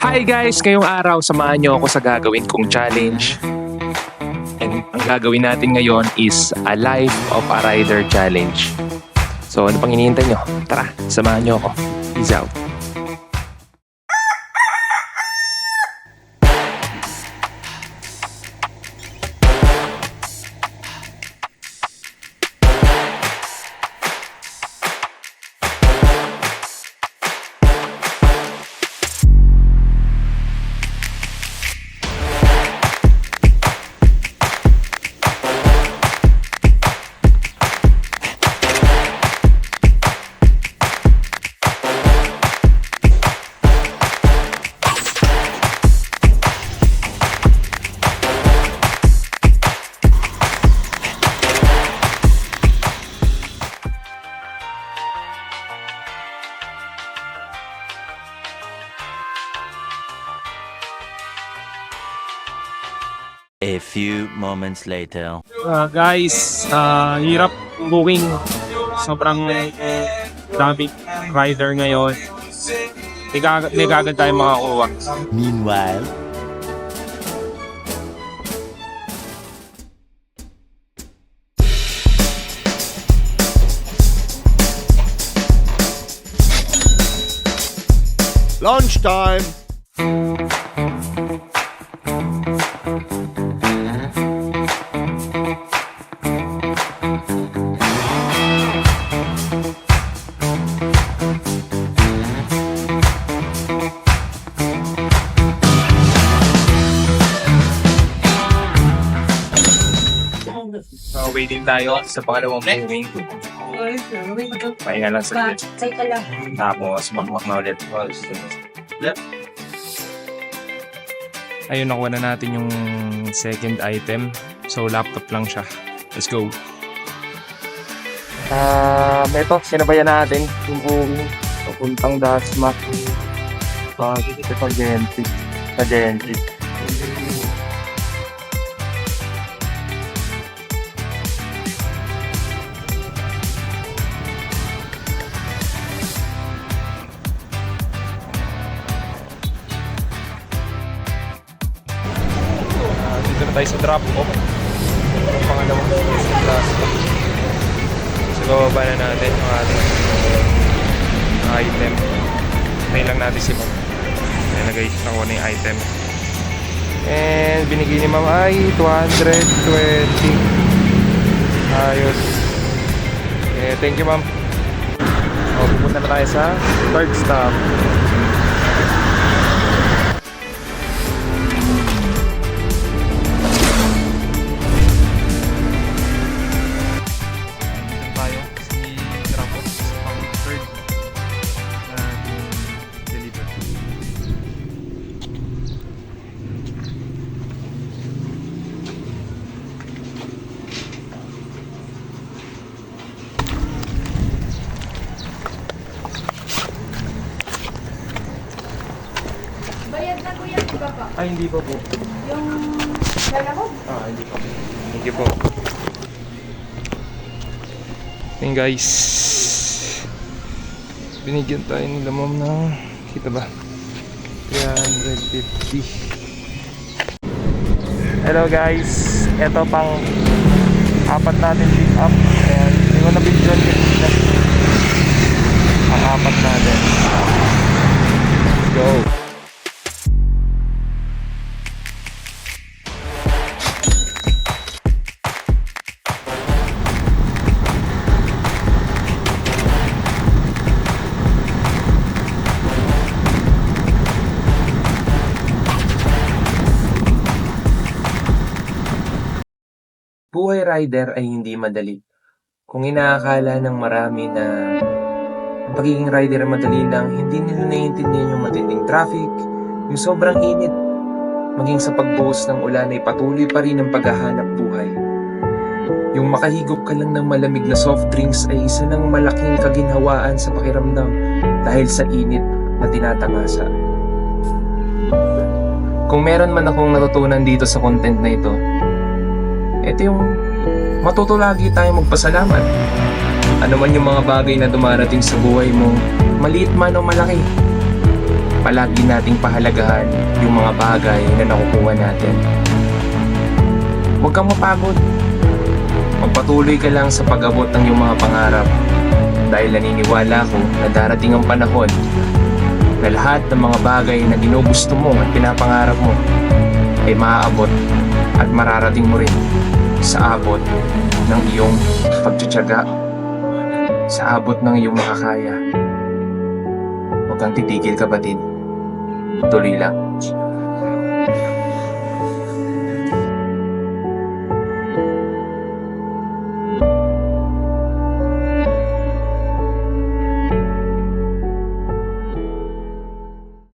Hi guys! Ngayong araw, samahan niyo ako sa gagawin kong challenge. And ang gagawin natin ngayon is a Life of a Rider Challenge. So ano pang hinihintay niyo? Tara, samahan niyo ako. Peace out! A few moments later. Guys, hirap booking. Sobrang daming rider ngayon. May kagad tayo makakuha. Meanwhile, Lunchtime. Waiting tayo sa pangalawang moving. Pahinga lang sa tapos magmak na ulit. Ayun, nakuha na natin yung second item. So laptop lang siya. Let's go. Ito, sinabayan natin yung moving. Papuntang Dasma. Dito sa Gentic. Sa Gentic. Dito na tayo sa drop-off. Ang pangalawang class. So, bababa na natin yung ating item. Ngayon lang natin si Ma'am. Ayan na guys, nakuha na yung item. And binigay ni Ma'am ay 220. Ayos. Okay, thank you Ma'am. Pupunta na tayo sa third stop. Bayad na kuya, di ba pa? Ay, hindi pa po. Yung lalakog? Hindi pa. Thank you po. Ayun guys. Binigyan tayo nila Ma'am ng, kita ba? 350. Hello guys. Ito pang apat natin pick up. Ayan. Hindi ko na video kanina. Ang apat natin. Let's go. Buhay rider ay hindi madali. Kung inaakala ng marami na ang pagiging rider ay madali lang, hindi nila naiintindihan yung matinding traffic, yung sobrang init, maging sa pagbuhos ng ulan ay patuloy pa rin ang paghahanap buhay. Yung makahigop ka lang ng malamig na soft drinks ay isa ng malaking kaginhawaan sa pakiramdam dahil sa init na tinatangasa. Kung meron man akong natutunan dito sa content na ito yung matuto lagi tayong magpasalamat. Ano man yung mga bagay na dumarating sa buhay mo, maliit man o malaki, palagi nating pahalagahan yung mga bagay na nakukuha natin. Huwag kang mapagod. Magpatuloy ka lang sa pag-abot ng iyong mga pangarap dahil naniniwala ako na darating ang panahon na lahat ng mga bagay na ginugusto mo at pinapangarap mo ay maaabot at mararating mo rin sa abot ng iyong pagtsatsaga, sa abot ng iyong makakaya. Huwag kang titigil, kapatid. Tuloy lang.